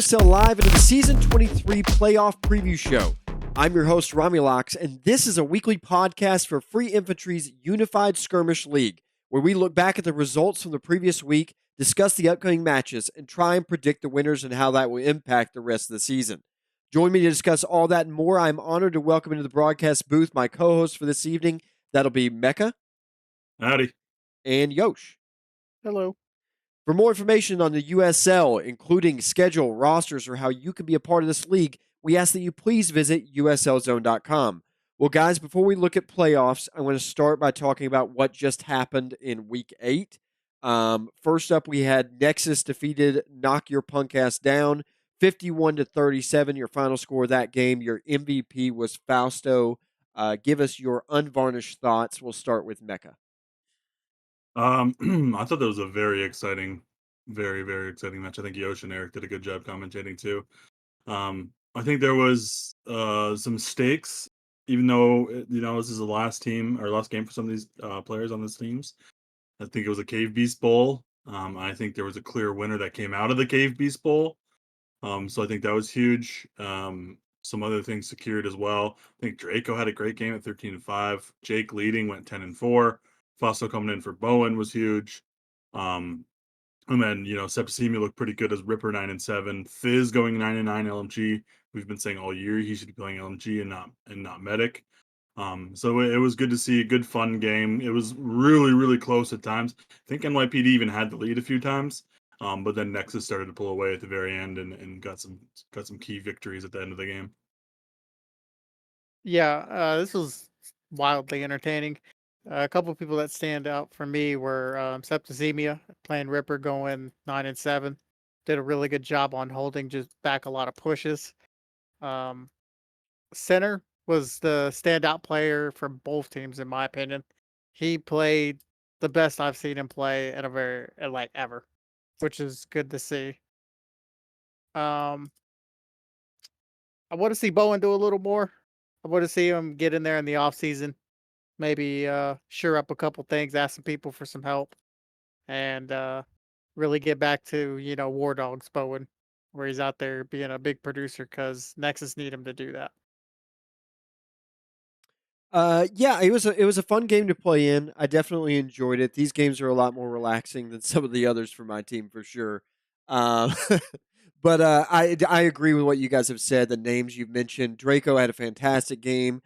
USL Live into the Season 23 Playoff Preview Show. I'm your host, Romulocks, and this is a weekly podcast for Free Infantry's Unified Skirmish League, where we look back at the results from the previous week, discuss the upcoming matches, and try and predict the winners and how that will impact the rest of the season. Join me to discuss all that and more. I'm honored to welcome into the broadcast booth my co-host for this evening. That'll be Mecca. Howdy. And Yosh. Hello. For more information on the USL, including schedule, rosters, or how you can be a part of this league, we ask that you please visit uslzone.com. Well, guys, before we look at playoffs, I want to start by talking about what just happened in Week 8. First up, we had Nexus defeated Knock Your Punk Ass Down, 51-37, your final score of that game. Your MVP was Fausto. Give us your unvarnished thoughts. We'll start with Mecca. I thought that was a very exciting, very, very exciting match. I think Yosh and Eric did a good job commentating too. I think there was some mistakes, even though this is the last team or last game for some of these players on these teams. I think it was a Cave Beast Bowl. I think there was a clear winner that came out of the Cave Beast Bowl. So I think that was huge. Some other things secured as well. I think Draco had a great game at 13-5. Jake leading went 10-4. Fausto coming in for Bowen was huge. And then, Septicemia looked pretty good as Ripper 9-7. Fizz going 9-9 LMG. We've been saying all year he should be playing LMG and not Medic. So it was good to see a good fun game. It was really, really close at times. I think NYPD even had the lead a few times. But then Nexus started to pull away at the very end and got some key victories at the end of the game. Yeah, this was wildly entertaining. A couple of people that stand out for me were Septicemia playing Ripper going 9-7. Did a really good job on holding just back a lot of pushes. Center was the standout player for both teams, in my opinion. He played the best I've seen him play ever, which is good to see. I want to see Bowen do a little more. I want to see him get in there in the off season, maybe sure up a couple things, ask some people for some help, and really get back to War Dogs Bowen, where he's out there being a big producer because Nexus need him to do that. Yeah, it was a fun game to play in. I definitely enjoyed it. These games are a lot more relaxing than some of the others for my team for sure. Uh, but I agree with what you guys have said. The names you've mentioned, Draco had a fantastic game.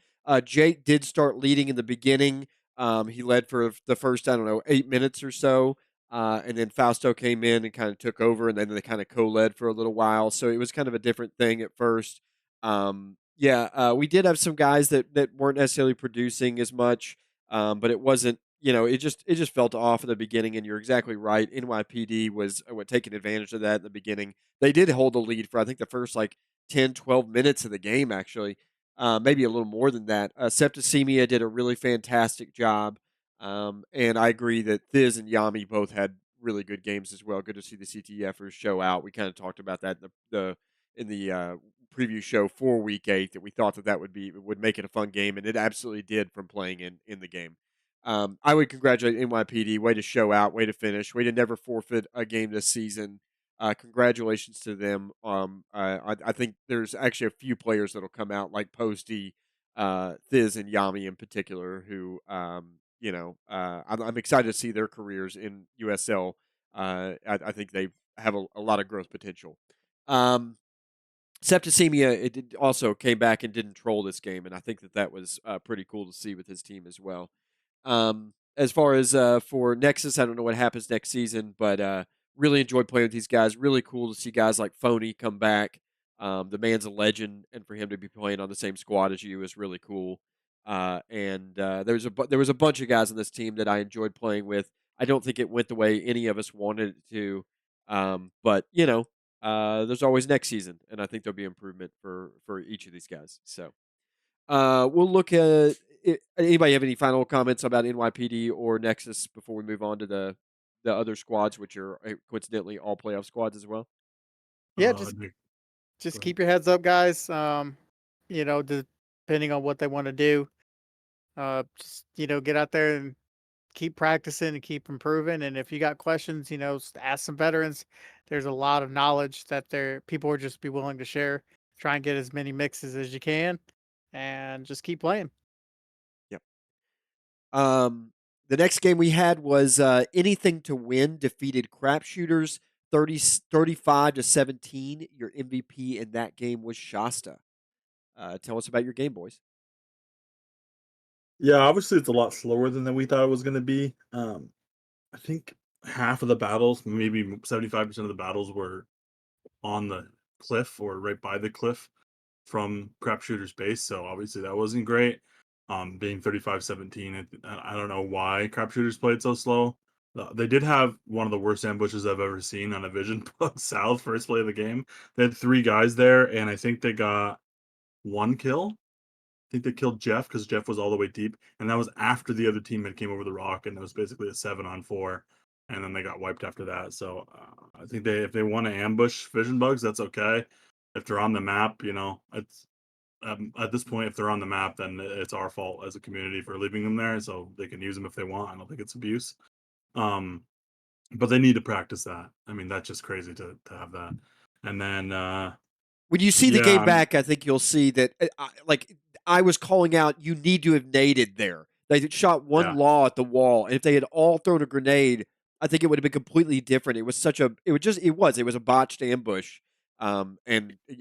Jake did start leading in the beginning. He led for the first 8 minutes or so, and then Fausto came in and kind of took over, and then they kind of co-led for a little while. So it was kind of a different thing at first. Yeah, we did have some guys that weren't necessarily producing as much, but it wasn't. It just felt off at the beginning. And you're exactly right. NYPD was taking advantage of that in the beginning. They did hold the lead for I think the first 10, 12 minutes of the game actually, maybe a little more than that. Septicemia did a really fantastic job, and I agree that Thiz and Yami both had really good games as well. Good to see the CTFers show out. We kind of talked about that in the preview show for Week 8 that we thought that would make it a fun game, and it absolutely did from playing in the game. I would congratulate NYPD. Way to show out. Way to finish. Way to never forfeit a game this season. Congratulations to them. I think there's actually a few players that'll come out like Posty, Thiz, and Yami in particular, who I'm excited to see their careers in USL. I think they have a lot of growth potential. Septicemia also came back and didn't troll this game, and I think that was pretty cool to see with his team as well. As far as for Nexus, I don't know what happens next season, but really enjoyed playing with these guys. Really cool to see guys like Phony come back. The man's a legend, and for him to be playing on the same squad as you is really cool. And there was a bunch of guys on this team that I enjoyed playing with. I don't think it went the way any of us wanted it to, but there's always next season, and I think there'll be improvement for each of these guys. So we'll look at it. Anybody have any final comments about NYPD or Nexus before we move on to the other squads, which are coincidentally all playoff squads as well? Yeah, just keep your heads up, guys. Depending on what they want to do, just get out there and keep practicing and keep improving. And if you got questions, ask some veterans. There's a lot of knowledge that people will just be willing to share. Try and get as many mixes as you can, and just keep playing. Yep. The next game we had was Anything to Win defeated Crapshooters 35-17. Your MVP in that game was Shasta. Tell us about your game, boys. Yeah, obviously it's a lot slower than we thought it was going to be. I think half of the battles, maybe 75% of the battles, were on the cliff or right by the cliff from Crapshooter's base. So obviously that wasn't great. Being 35-17, I don't know why Crapshooters played so slow. They did have one of the worst ambushes I've ever seen on a Vision Bug South first play of the game. They had three guys there, and I think they got one kill. I think they killed Jeff because Jeff was all the way deep, and that was after the other team had came over the rock, and it was basically a 7-on-4, and then they got wiped after that. So I think if they want to ambush Vision Bugs, that's okay. If they're on the map, it's at this point, if they're on the map, then it's our fault as a community for leaving them there, so they can use them if they want. I don't think it's abuse. Um, but they need to practice that. I mean, that's just crazy to have that. And then, When you see the yeah, game back, I think you'll see that, I was calling out, you need to have naded there. They shot one yeah, law at the wall, and if they had all thrown a grenade, I think it would have been completely different. It was it was a botched ambush, and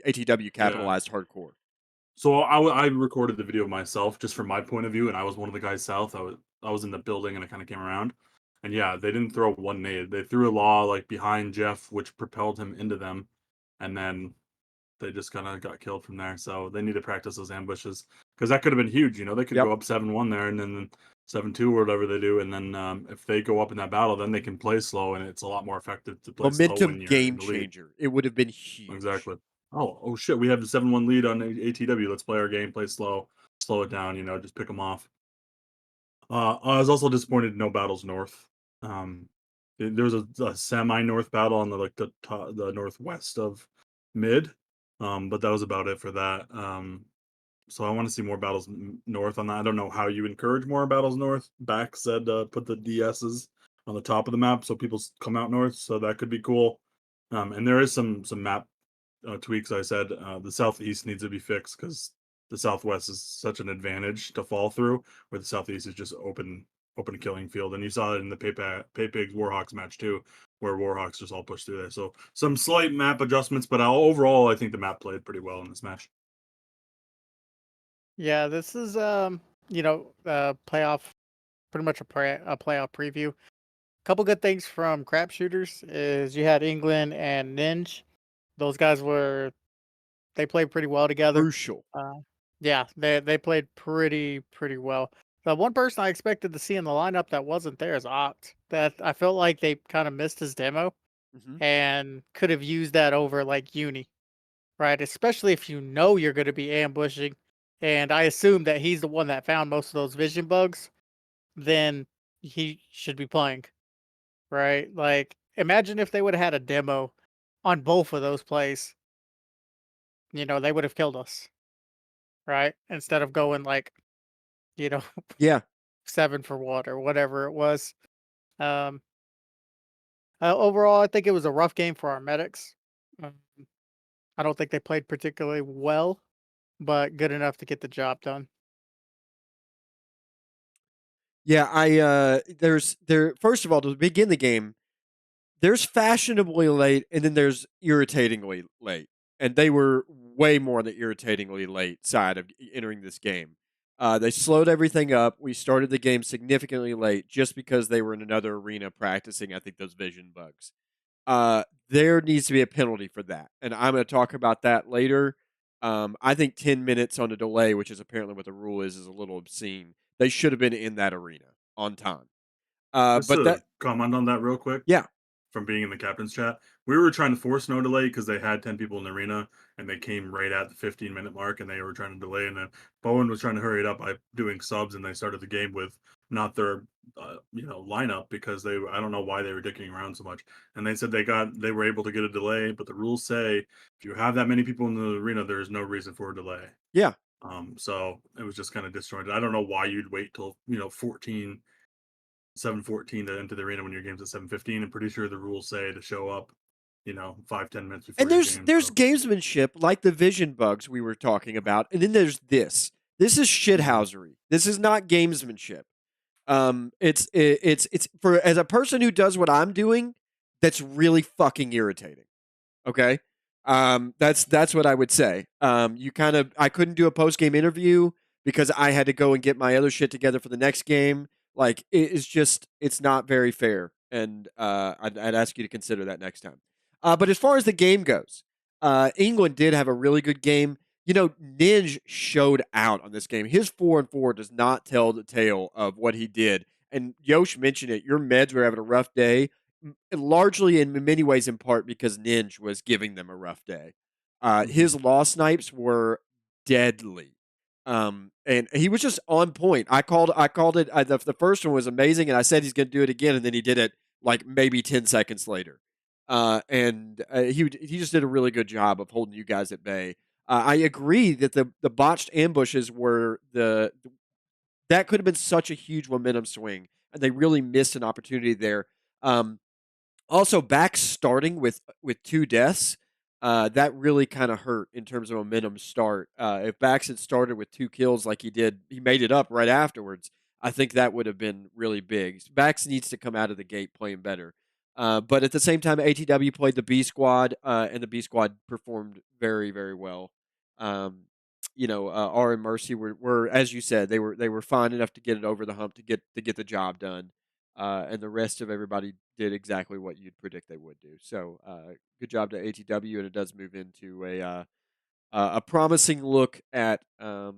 ATW yeah. capitalized hardcore. So I recorded the video myself just from my point of view, and I was one of the guys south. I was in the building, and I kind of came around, and yeah, they didn't throw one nade. They threw a law like behind Jeff, which propelled him into them, and then they just kind of got killed from there. So they need to practice those ambushes because that could have been huge. They could Yep. go up 7-1 there, and then 7-2 or whatever they do, and then if they go up in that battle, then they can play slow, and it's a lot more effective to play slow Momentum when you're in game the lead. changer. It would have been huge. Exactly. Oh shit, we have the 7-1 lead on ATW. Let's play our game, play slow it down, just pick them off. I was also disappointed no battles north. There was a semi north battle on the northwest of mid, but that was about it for that. So I want to see more battles north on that. I don't know how you encourage more battles north. Back said put the DSs on the top of the map so people come out north. So that could be cool. And there is some map tweaks. I said the southeast needs to be fixed because the southwest is such an advantage to fall through, where the southeast is just open killing field. And you saw it in the Paypigs Warhawks match too, where Warhawks just all pushed through there. So some slight map adjustments, but overall, I think the map played pretty well in this match. Yeah, this is playoff, pretty much a playoff preview. Couple good things from crap shooters is you had England and Ninja. Those guys they played pretty well together. Crucial. Yeah, they played pretty well. The one person I expected to see in the lineup that wasn't there is Oct. That I felt like they kind of missed his demo Hmm. and could have used that over like Uni, right? Especially if you know you're going to be ambushing. And I assume that he's the one that found most of those vision bugs. Then he should be playing, right? Like, imagine if they would have had a demo on both of those plays. They would have killed us, right? Instead of going like, you know, Yeah. 7 for what or whatever it was. Um, Overall, I think it was a rough game for our medics. Um, I don't think they played particularly well, but good enough to get the job done. Yeah, first of all, to begin the game, there's fashionably late and then there's irritatingly late. And they were way more on the irritatingly late side of entering this game. They slowed everything up. We started the game significantly late just because they were in another arena practicing, I think, those vision bugs. There needs to be a penalty for that. And I'm going to talk about that later. I think 10 minutes on a delay, which is apparently what the rule is a little obscene. They should have been in that arena on time. Just But to that, comment on that real quick, yeah, from being in the captain's chat, we were trying to force no delay because they had 10 people in the arena and they came right at the 15-minute mark and they were trying to delay. And then Bowen was trying to hurry it up by doing subs, and they started the game with not their lineup because I don't know why they were dicking around so much. And they said they were able to get a delay, but the rules say if you have that many people in the arena, there is no reason for a delay. yeah. So it was just kind of disjointed. I don't know why you'd wait till 14 7:14 to enter the arena when your game's at 7:15. I'm pretty sure the rules say to show up, 5-10 minutes And before your game. there's So gamesmanship like the vision bugs we were talking about, and then there's this. This is Mhm. shithousery. This is not gamesmanship. It's for as a person who does what I'm doing, that's really fucking irritating. Okay. That's what I would say. I couldn't do a post game interview because I had to go and get my other shit together for the next game. Like it's not very fair, and I'd ask you to consider that next time. But as far as the game goes, England did have a really good game. Ninja showed out on this game. His 4-4 does not tell the tale of what he did. And Yosh mentioned it. Your meds were having a rough day largely in many ways in part because Ninja was giving them a rough day. Mhm. His law snipes were deadly. And he was just on point. I called it. The first one was amazing, and I said he's going to do it again, and then he did it like maybe 10 seconds later. And he just did a really good job of holding you guys at bay. I agree that the botched ambushes were that could have been such a huge momentum swing, and they really missed an opportunity there. Um, Also, back starting with two deaths, that really kind of hurt in terms of momentum start. If Bax had started with two kills like he did, he made it up right afterwards. I think that would have been really big. Bax needs to come out of the gate playing better. But at the same time, ATW played the B squad, and the B squad performed very, very well. Um, R and Mercy were, as you said, they were fine enough to get it over the hump to get the job done, and the rest of everybody did exactly what you'd predict they would do. So, good job to ATW, and it does move into a promising look at a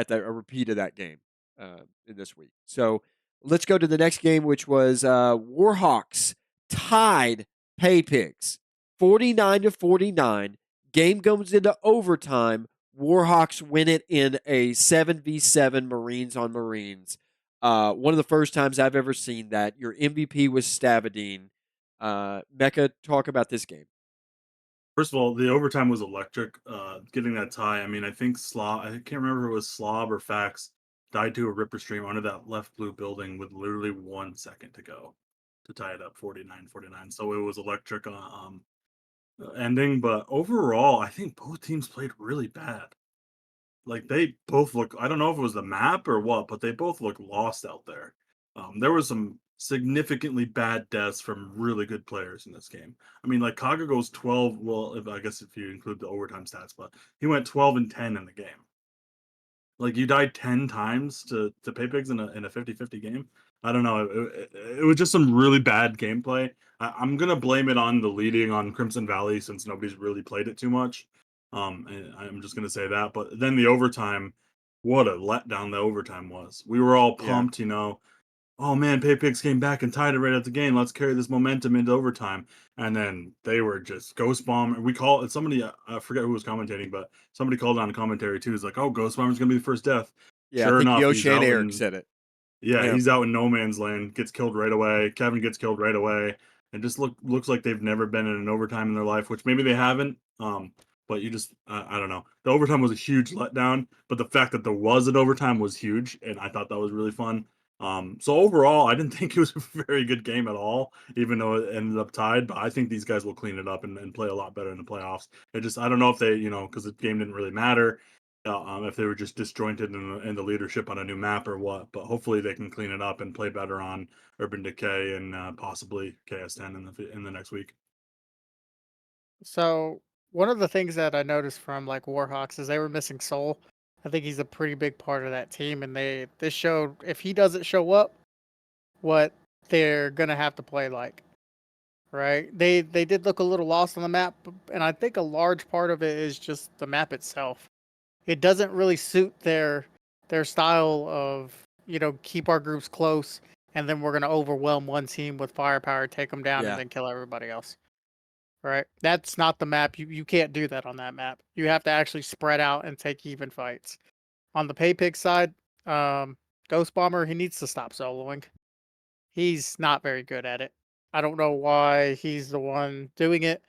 repeat of that game in this week. So, let's go to the next game, which was Warhawks tied Pay Pigs 49-49. Game goes into overtime. Warhawks win it in a 7v7 Marines on Marines. One of the first times I've ever seen that. Your MVP was Stavadine. Mecca, talk about this game. First of all, the overtime was electric. Getting that tie. I mean, I think Slob. I can't remember if it was Slob or Fax died to a Ripper stream under that left blue building with literally 1 second to go to tie it up 49-49. So it was electric ending. But overall, I think both teams played really bad. Like, they both look, I don't know if it was the map or what, but they both look lost out there. There was some significantly bad deaths from really good players in this game. I mean, like Kaga goes 12, well, if I guess if you include the overtime stats, but he went 12 and 10 in the game. Like, you died 10 times to pay pigs in a 50-50 game. I don't know. It was just some really bad gameplay. I'm gonna blame it on the leading on Crimson Valley since nobody's really played it too much. And I'm just gonna say that. But then the overtime, what a letdown the overtime was. We were all Yeah. pumped. Oh man, Pay Pigs came back and tied it right at the game. Let's carry this momentum into overtime. And then they were just Ghost Bomb. We call it somebody. I forget who was commentating, but somebody called on commentary too. He's like, "Oh, Ghost Bomber's gonna be the first death." Yeah, I Sure think enough, Yosh he's and out Eric in said it. yeah, Yeah. he's out in no man's land. Gets killed right away. Kevin gets killed right away. It just looks like they've never been in an overtime in their life, which maybe they haven't. But you just I don't know. The overtime was a huge letdown, but the fact that there was an overtime was huge, and I thought that was really fun. So overall, I didn't think it was a very good game at all, even though it ended up tied. But I think these guys will clean it up and play a lot better in the playoffs. I don't know if they, because the game didn't really matter, if they were just disjointed in the leadership on a new map or what. But hopefully they can clean it up and play better on Urban Decay and possibly KS10 in the next week. So one of the things that I noticed from like Warhawks is they were missing Soul. I think he's a pretty big part of that team, and this showed if he doesn't show up, what they're gonna have to play like. Right? They did look a little lost on the map, and I think a large part of it is just the map itself. It doesn't really suit their style of, keep our groups close and then we're going to overwhelm one team with firepower, take them down and Yeah. then kill everybody else. Right? That's not the map. You can't do that on that map. You have to actually spread out and take even fights. On the pay pig side, um Ghost Bomber, he needs to stop soloing. He's not very good at it. I don't know why he's the one doing it,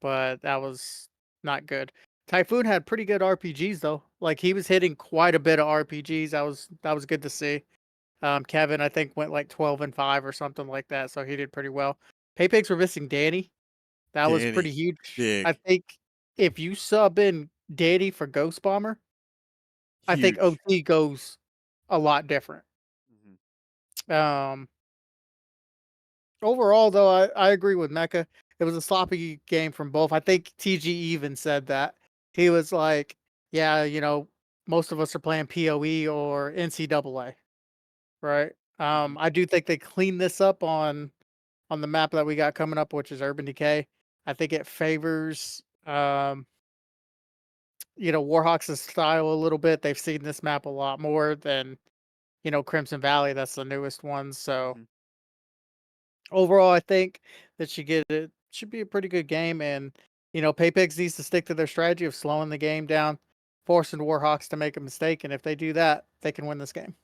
but that was not good. Typhoon had pretty good RPGs though. Like he was hitting quite a bit of RPGs. That was good to see. Kevin, I think, went like 12-5 or something like that, so he did pretty well. Paypigs were missing Danny. That was pretty Danny, huge. I big, think if you sub in Danny for Ghost Bomber, I think huge. OT goes a lot different. Mhm. Um, Overall, though, I agree with Mecca. It was a sloppy game from both. I think TG even said that. He was like, yeah, most of us are playing PoE or NCAA, right? Mhm. I do think they cleaned this up on the map that we got coming up, which is Urban Decay. I think it favors Warhawks' style a little bit. They've seen this map a lot more than, Crimson Valley. That's the newest one. So Mhm. overall, I think that it should be a pretty good game. And, Paypigs needs to stick to their strategy of slowing the game down, forcing Warhawks to make a mistake. And if they do that, they can win this game.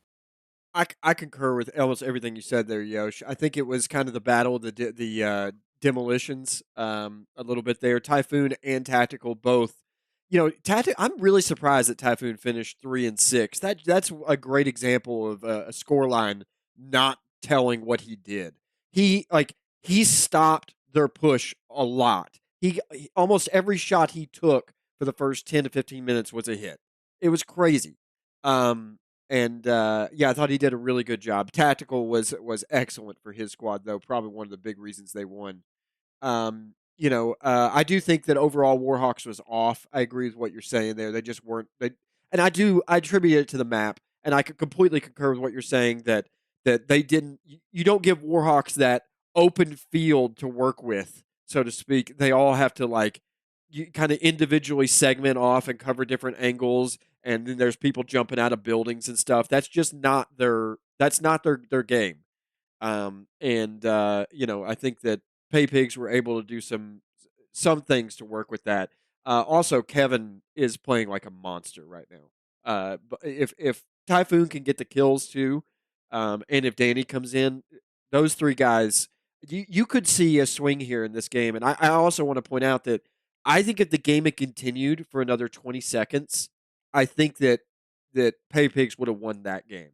I concur with almost everything you said there, Yosh. I think it was kind of the battle of the demolitions a little bit there. Typhoon and Tactical both. I'm really surprised that Typhoon finished 3-6. That's a great example of a score line not telling what he did. He stopped their push a lot. Almost every shot he took for the first 10 to 15 minutes was a hit. It was crazy. Um, I thought he did a really good job. Tactical was excellent for his squad, though. Probably one of the big reasons they won. I do think that overall Warhawks was off. I agree with what you're saying there. They just weren't. And I attribute it to the map, and I could completely concur with what you're saying that they didn't. You don't give Warhawks that open field to work with, so to speak. They all have to you kind of individually segment off and cover different angles, and then there's people jumping out of buildings and stuff. That's just not their. That's not their game. I think that Pay Pigs were able to do some things to work with that. Also, Kevin is playing like a monster right now. But if Typhoon can get the kills too, and if Danny comes in, those three guys, you could see a swing here in this game. And I also want to point out that I think if the game had continued for another 20 seconds, I think that Pay Pigs would have won that game.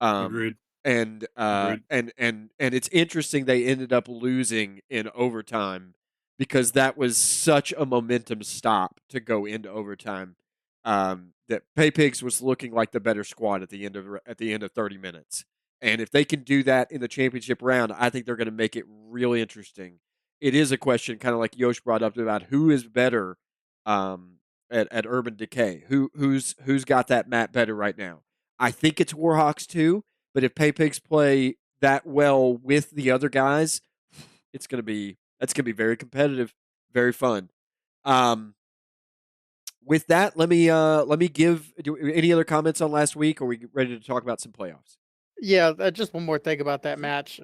Um, Agreed. and Agreed. and it's interesting they ended up losing in overtime because that was such a momentum stop to go into overtime. That Pay Pigs was looking like the better squad at the end of 30 minutes. And if they can do that in the championship round, I think they're going to make it really interesting. It is a question, kind of like Yosh brought up, about who is better um, at Urban Decay. Who's got that map better right now? I think it's Warhawks too, but if Pay Pigs play that well with the other guys, that's gonna be very competitive, very fun. Um, with that, let me any other comments on last week, or are we ready to talk about some playoffs? Yeah, just one more thing about that Mhm, match.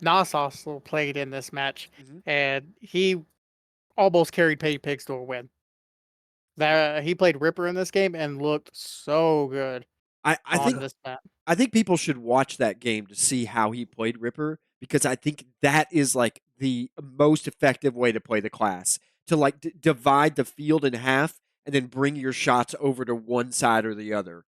Nas also played in this match, mhm. and he almost carried Paypigs to a win. That he played Ripper in this game and looked so good I on think this map. I think people should watch that game to see how he played Ripper because I think that is like the most effective way to play the class to divide the field in half and then bring your shots over to one side or the other.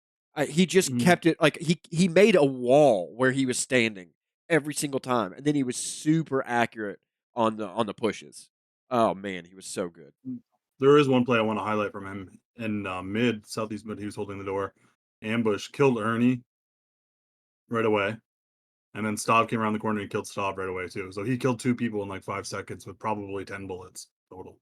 He just Mhm. kept it like he made a wall where he was standing every single time, and then he was super accurate on the pushes. Oh man, he was so good. There is one play I want to highlight from him in mid, southeast mid. He was holding the door, ambush, killed Ernie right away. And then Stav came around the corner and killed Stav right away too. So he killed two people in like 5 seconds with probably 10 bullets total.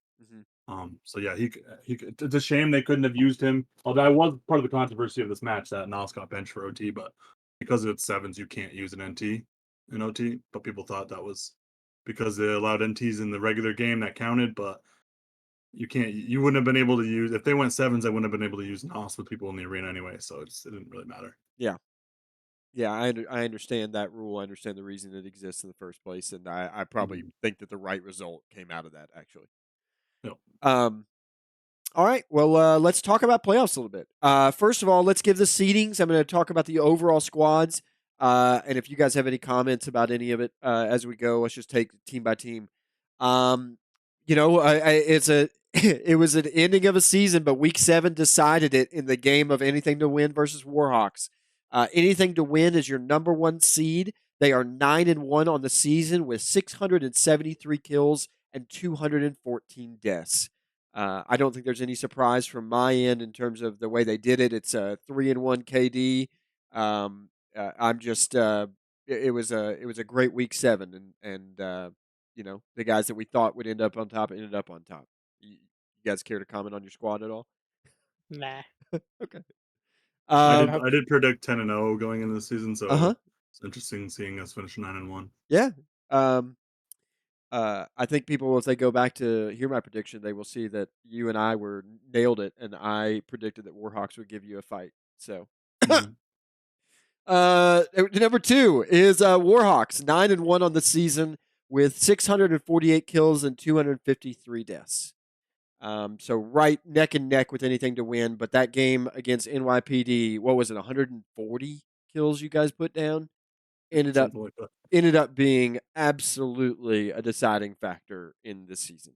Hmm. So yeah, it's a shame they couldn't have used him. Although that was part of the controversy of this match that Nas got benched for OT, but because it's sevens, you can't use an NT in OT. But people thought that was because they allowed NTs in the regular game that counted, but you wouldn't have been able to use if they went sevens, they wouldn't have been able to use Nas with people in the arena anyway, so it didn't really matter. Yeah. Yeah, I understand that rule. I understand the reason it exists in the first place, and I probably Mhm. think that the right result came out of that actually. Yep. Um, all right, well, let's talk about playoffs a little bit. First of all, let's give the seedings. I'm going to talk about the overall squads, and if you guys have any comments about any of it as we go, let's just take team by team. Um, it's a it was an ending of a season, but week 7 decided it in the game of anything to win versus Warhawks. Anything to Win is your number one seed. They are 9-1 on the season with 673 kills and 214 deaths. I don't think there's any surprise from my end in terms of the way they did it. It's a 3-1 KD. I'm just it was a great week 7, and the guys that we thought would end up on top ended up on top. You guys care to comment on your squad at all? Nah. Okay. I I did Um, hope I did predict 10-0 going into the season, uh huh. so it's interesting seeing us finish 9-1. Yeah. Um, I think people, if they go back to hear my prediction, they will see that you and I were nailed it, and I predicted that Warhawks would give you a fight. So, Mhm. number 2 is Warhawks, 9-1 on the season with 648 kills and 253 deaths. So right neck and neck with Anything to Win, but that game against NYPD, what was it, 140 kills you guys put down? Ended up Something like that. ended up being absolutely a deciding factor in this season,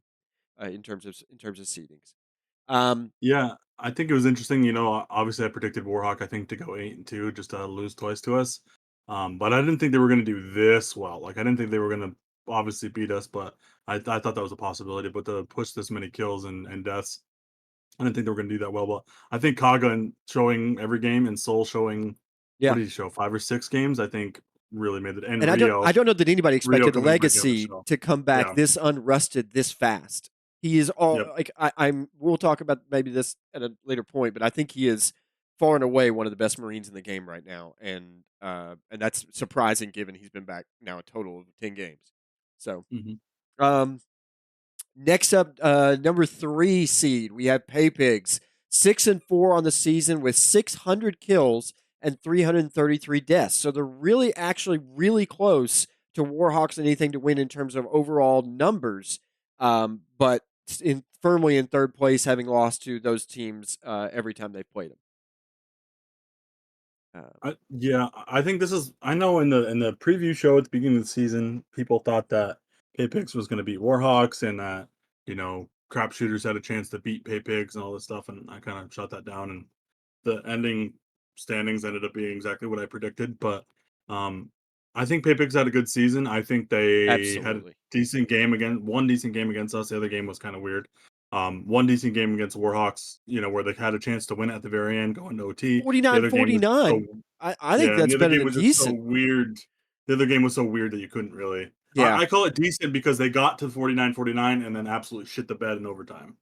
in terms of seedings. Um, Yeah, I think it was interesting, obviously I predicted Warhawk, I think, to go 8-2, just to lose twice to us. But I didn't think they were gonna do this well. Like, I didn't think they were gonna obviously beat us, but I thought that was a possibility. But to push this many kills and deaths, I didn't think they were gonna do that well. But I think Kaga and showing every game and Soul showing, what yeah, did he show? 5 or 6 games, I think really made it, and and I don't know that anybody Rio expected coming back in the Legacy show. to come back Yeah. this unrusted this fast. He is all Yep. like I'm. We'll talk about maybe this at a later point, but I think he is far and away one of the best Marines in the game right now, and that's surprising given he's been back now a total of 10 games. So, Mhm. um, next up, number 3 seed, we have Pay Pigs, 6-4 on the season with 600 kills and 333 deaths. So they're really, actually, really close to Warhawks and Anything to Win in terms of overall numbers, but firmly in third place, having lost to those teams every time they've played them. Uh, Yeah, I think this is. I know in the preview show at the beginning of the season, people thought that Paypix was going to beat Warhawks, and that crap shooters had a chance to beat Paypigs and all this stuff, and I kind of shut that down. And the ending standings ended up being exactly what I predicted. But um, I think Paypigs had a good season. I think they had a Absolutely. decent game again. One decent game against us. The other game was kind of weird. One decent game against Warhawks, where they had a chance to win at the very end, going to OT. The other game was so 49-49. I think yeah, and that's the other better game than was just so decent. weird. The other game was so weird that you couldn't really. Yeah. I call it decent because they got to 49-49 and then absolutely shit the bed in overtime.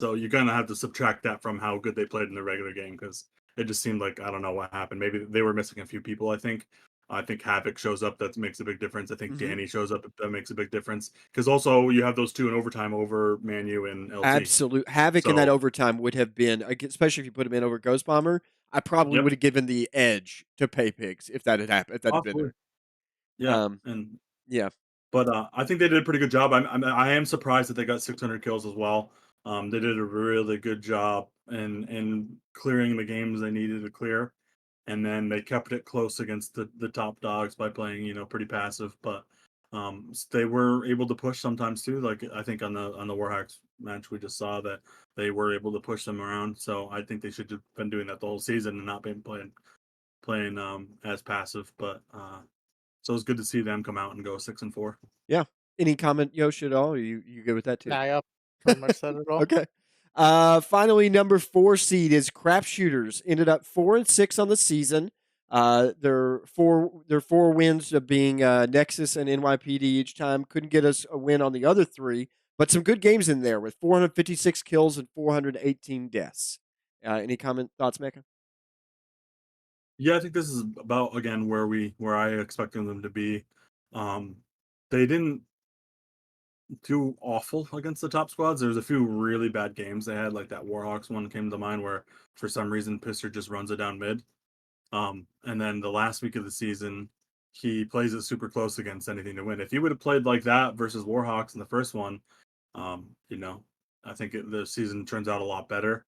So you kind of have to subtract that from how good they played in the regular game because it just seemed like I don't know what happened. Maybe they were missing a few people. I think Havoc shows up. That makes a big difference. I think Hmm. Danny shows up. That makes a big difference because also you have those two in overtime over Manu and LT. Absolute havoc in that So overtime would have been, especially if you put him in over Ghost Bomber. I probably yep, would have given the edge to Pay Pigs if that had happened. If that had been possibly there. yeah, Um, and yeah, But I think they did a pretty good job. I am surprised that they got 600 kills as well. They did a really good job in clearing the games they needed to clear, and then they kept it close against the top dogs by playing pretty passive. But they were able to push sometimes too. Like I think on the Warhawks match we just saw that they were able to push them around. So I think they should have been doing that the whole season and not been playing as passive. But so it's good to see them come out and go 6-4. yeah. Any comment, Yosh, at all? Or you good with that too? nah, yep. Pretty much said it all. Okay. Finally, number 4 seed is Crapshooters. Ended up 4-6 on the season. Their four wins of being Nexus and NYPD each time couldn't get us a win on the other 3, but some good games in there with 456 kills and 418 deaths. Any comment thoughts, Mecca? Yeah, I think this is about again where I expected them to be. Um, they didn't do awful against the top squads. There was a few really bad games they had, like that Warhawks one came to mind where for some reason Pisser just runs it down mid. And then the last week of the season, he plays it super close against Anything to Win. If he would have played like that versus Warhawks in the first one, um, you know, I think the season turns out a lot better.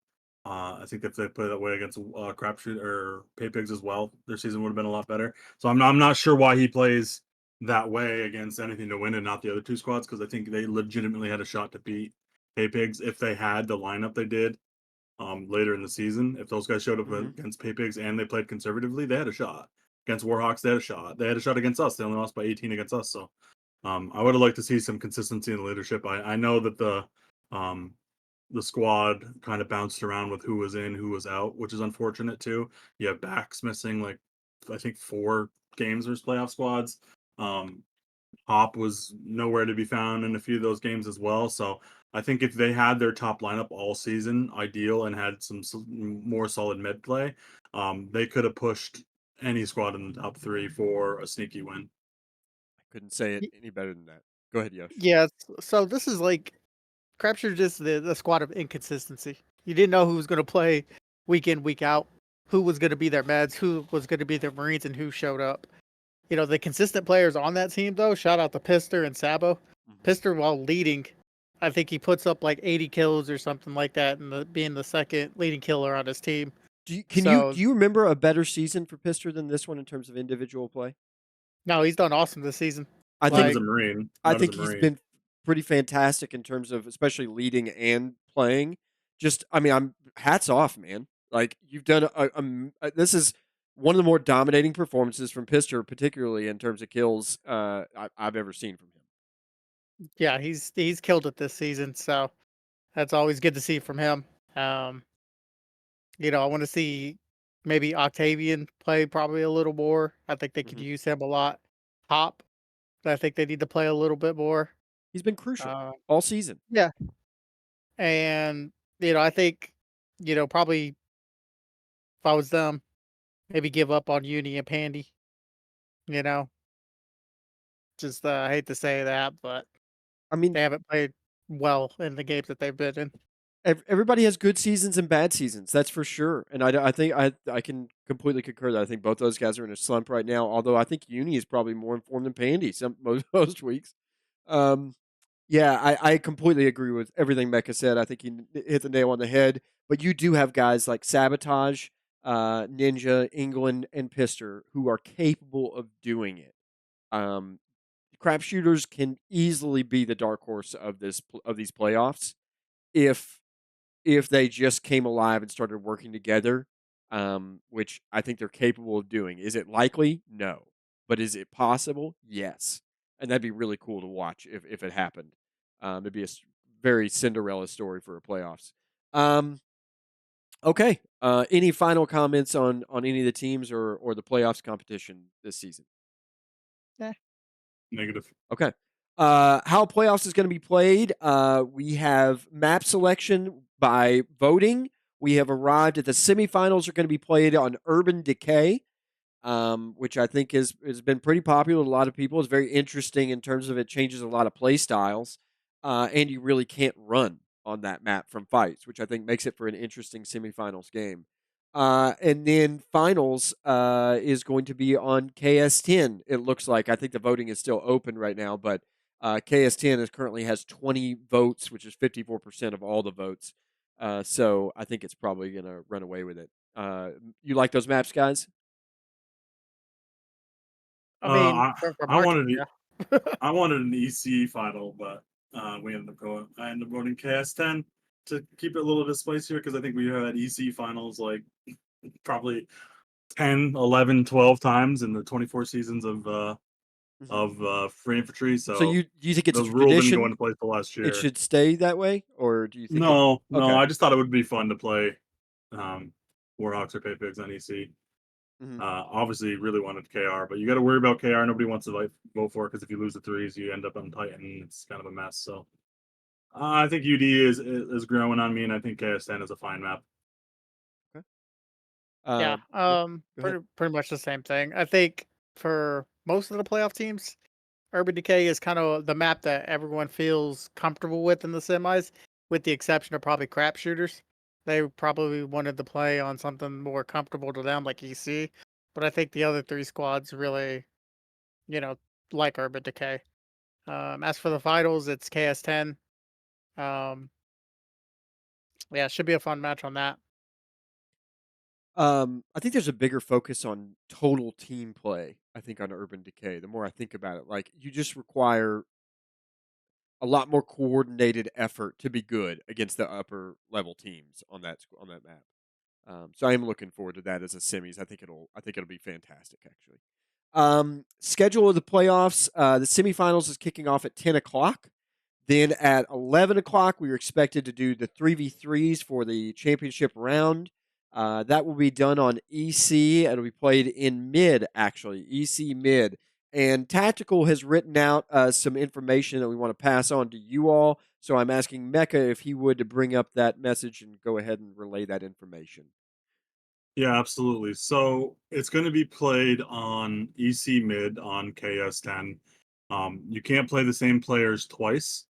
I think if they play that way against Crapshoot or Pay Pigs as well, their season would have been a lot better. So I'm not sure why he plays that way against Anything to Win and not the other two squads because I think they legitimately had a shot to beat Pay Pigs if they had the lineup they did later in the season. If those guys showed up Mhm. against Pay Pigs and they played conservatively, they had a shot. Against Warhawks, they had a shot. They had a shot against us. They only lost by 18 against us. So I would have liked to see some consistency in the leadership. I know that um, the squad kind of bounced around with who was in, who was out, which is unfortunate too. You have backs missing like I think 4 games versus playoff squads. Um, Hop was nowhere to be found in a few of those games as well. So I think if they had their top lineup all season, ideal, and had some more solid mid play, they could have pushed any squad in the top 3 for a sneaky win. I couldn't say it Y- any better than that. Go ahead, Yosh. Yeah, so this is like Crapshoot just the squad of inconsistency. You didn't know who was going to play week in, week out, who was going to be their meds, who was going to be their Marines, and who showed up. The consistent players on that team, though, shout out to Pister and Sabo. Mhm. Pister, while leading, I think he puts up like 80 kills or something like that, and being the second leading killer on his team. Do So, you remember a better season for Pister than this one in terms of individual play? no, he's done awesome this season. I Not as think a Like, Marine. I Not as a think he's Marine. been pretty fantastic in terms of especially leading and playing. Just, I mean, I'm hats off, man. Like you've done this is one of the more dominating performances from Pister, particularly in terms of kills I've ever seen from him. yeah, he's killed it this season. So that's always good to see from him. Um, I want to see maybe Octavian play probably a little more. I think they could Mhm. use him a lot. Hop, I think they need to play a little bit more. He's been crucial Uh, all season. yeah, and I think probably if I was them, maybe give up on Uni and Pandy. You know, just I hate to say that, but I mean, they haven't played well in the games that they've been in. everybody has good seasons and bad seasons. That's for sure. And I think I can completely concur that I think both those guys are in a slump right now. Although I think Uni is probably more informed than Pandy some most weeks. Um, Yeah, I completely agree with everything Mecca said. I think he hit the nail on the head. But you do have guys like Sabotage, Ninja, England, and Pister who are capable of doing it. Um, Crapshooters can easily be the dark horse of of these playoffs if they just came alive and started working together, which I think they're capable of doing. Is it likely? No. But is it possible? Yes. And that'd be really cool to watch if it happened. It'd be a very Cinderella story for a playoffs. Um, okay. Any final comments on any of the teams or the playoffs competition this season? Yeah, Negative. Okay. How playoffs is going to be played? We have map selection by voting. We have arrived at the semifinals are going to be played on Urban Decay, which I think has been pretty popular with a lot of people. It's very interesting in terms of it changes a lot of play styles, and you really can't run on that map from fights, which I think makes it for an interesting semifinals game. And then finals is going to be on KS10. It looks like I think the voting is still open right now, but KS10 currently has 20 votes, which is 54% of all the votes. So I think it's probably going to run away with it. You like those maps, guys? I mean, I from I our team, wanted yeah. I wanted an EC final, but I ended up voting KS10 to keep it a little bit spicier because I think we had EC finals like probably 10, 11, 12 times in the 24 seasons Mhm. of Free Infantry. So So you think it's a the rule didn't go tradition? into place the last It year. should stay that way, or do you think it? No, no, Okay. I just thought it would be fun to play um, Warhawks or Pay Pigs on EC. Mhm. Obviously, really wanted KR, but you got to worry about KR. Nobody wants to like vote for it because if you lose the threes, you end up on Titan. It's kind of a mess. So I think UD is growing on me, and I think KS10 is a fine map. Okay. Yeah, Yeah. Go ahead. pretty much the same thing. I think for most of the playoff teams, Urban Decay is kind of the map that everyone feels comfortable with in the semis, with the exception of probably crap shooters. They probably wanted to play on something more comfortable to them, like EC. But I think the other three squads really, you know, like Urban Decay. As for the finals, it's KS10. Um, yeah, should be a fun match on that. I think there's a bigger focus on total team play. I think on Urban Decay. The more I think about it, like you just require a lot more coordinated effort to be good against the upper level teams on that map. So I am looking forward to that as a semis. I think it'll be fantastic actually. Schedule of the playoffs. The semifinals is kicking off at 10 o'clock. Then at 11 o'clock, we are expected to do the 3v3s for the championship round. That will be done on EC. It'll be played in mid, actually, EC mid. And Tactical has written out some information that we want to pass on to you all. So I'm asking Mecca if he would to bring up that message and go ahead and relay that information. Yeah, absolutely. So it's going to be played on EC mid on KS10. You can't play the same players twice.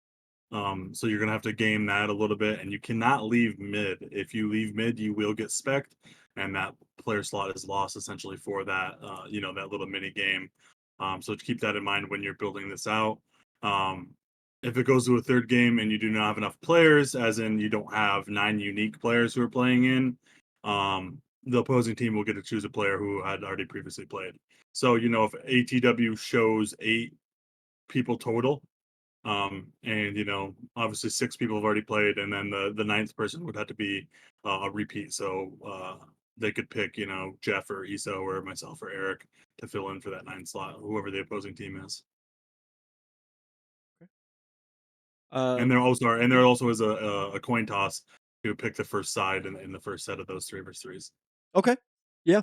So you're gonna have to game that a little bit, and you cannot leave mid. If you leave mid, you will get spec'd, and that player slot is lost essentially for that that little mini game. So keep that in mind when you're building this out. Um, if it goes to a third game and you do not have enough players, as in you don't have 9 unique players who are playing in, the opposing team will get to choose a player who had already previously played. So if ATW shows 8 people total, and obviously 6 people have already played, and then the ninth person would have to be a repeat. So they could pick Jeff or Iso or myself or Eric to fill in for that 9 slot, whoever the opposing team is. And Um, there also is a coin toss to pick the first side in the first set of those 3 versus 3s. okay. Yeah.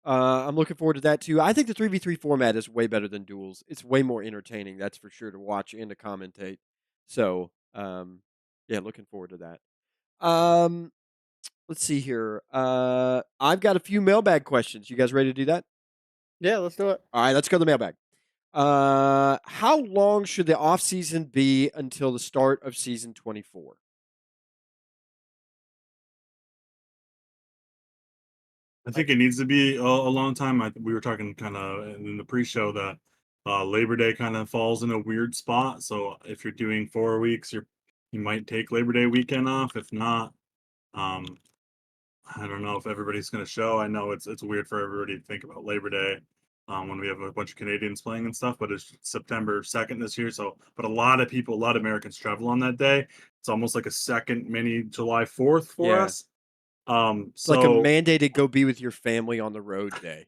I'm looking forward to that too. I think the 3v3 format is way better than duels. It's way more entertaining, that's for sure, to watch and to commentate. So, yeah, looking forward to that. Let's see here. I've got a few mailbag questions. You guys ready to do that? Yeah, let's do it. All right, let's go to the mailbag. How long should the off season be until the start of season 24? I think it needs to be a long time. We were talking kind of in the pre-show that Labor Day kind of falls in a weird spot. So if you're doing 4 weeks, you might take Labor Day weekend off. If not, um, I don't know if everybody's going to show. I know it's weird for everybody to think about Labor Day when we have a bunch of Canadians playing and stuff. But it's September 2nd this year. So, but a lot of Americans travel on that day. It's almost like a second mini July 4th for Yeah. us. It's like a So mandated go be with your family on the road day.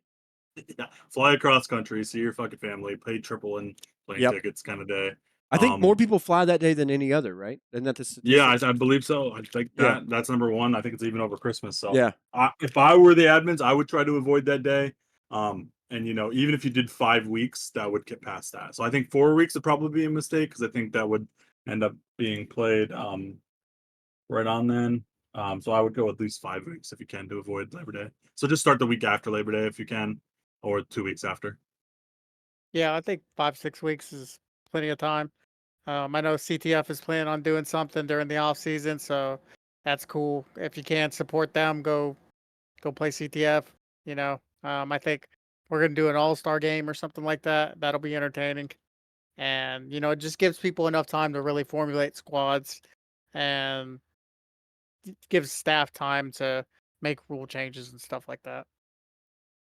yeah, fly across country, see your fucking family, pay triple in plane Yep. tickets kind of day. I think more people fly that day than any other, right? Isn't that the Yeah, statistic? I believe so. I think Yeah. that's number one. I think it's even over Christmas. So Yeah. if I were the admins, I would try to avoid that day. And even if you did 5 weeks, that would get past that. So I think 4 weeks would probably be a mistake because I think that would end up being played right on then. So I would go at least 5 weeks if you can to avoid Labor Day. So just start the week after Labor Day if you can, or 2 weeks after. Yeah, I think 5, 6 weeks is plenty of time. I know CTF is planning on doing something during the off season, so that's cool. If you can support them, go play CTF. I think we're gonna do an all-star game or something like that. That'll be entertaining, and it just gives people enough time to really formulate squads, and gives staff time to make rule changes and stuff like that.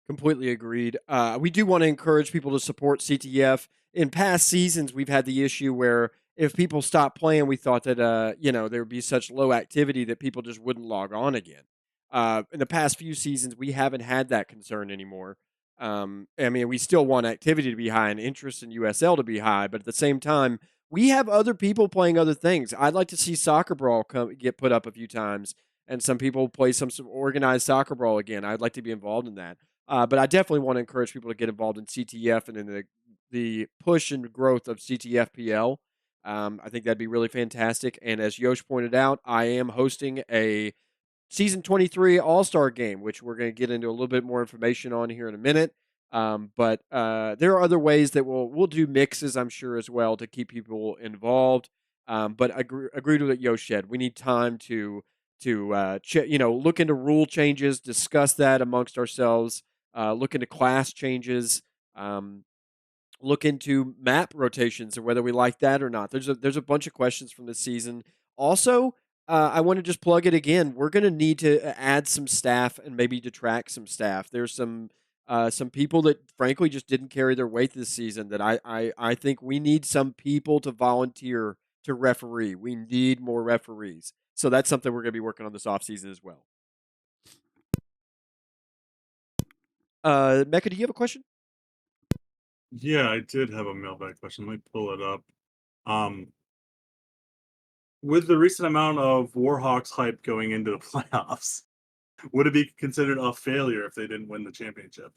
Completely agreed. We do want to encourage people to support CTF. In past seasons, we've had the issue where if people stopped playing, we thought that there would be such low activity that people just wouldn't log on again. In the past few seasons, we haven't had that concern anymore. I mean, we still want activity to be high and interest in USL to be high, but at the same time, we have other people playing other things. I'd like to see Soccer Brawl get put up a few times, and some people play some organized Soccer Brawl again. I'd like to be involved in that. But I definitely want to encourage people to get involved in CTF and in the push and growth of CTFPL. I think that'd be really fantastic. And as Yosh pointed out, I am hosting a season 23 All Star game, which we're going to get into a little bit more information on here in a minute. But there are other ways that we'll do mixes, I'm sure, as well to keep people involved. But agreed with what Yosh said. We need time to look into rule changes, discuss that amongst ourselves, look into class changes, um, look into map rotations and whether we like that or not. There's a bunch of questions from this season. Also, I want to just plug it again. We're going to need to add some staff and maybe detract some staff. There's some people that frankly just didn't carry their weight this season. That I think we need some people to volunteer to referee. We need more referees. So that's something we're going to be working on this offseason as well. Mecca, do you have a question? Yeah, I did have a mailbag question. Let me pull it up. Um, with the recent amount of Warhawks hype going into the playoffs, would it be considered a failure if they didn't win the championship?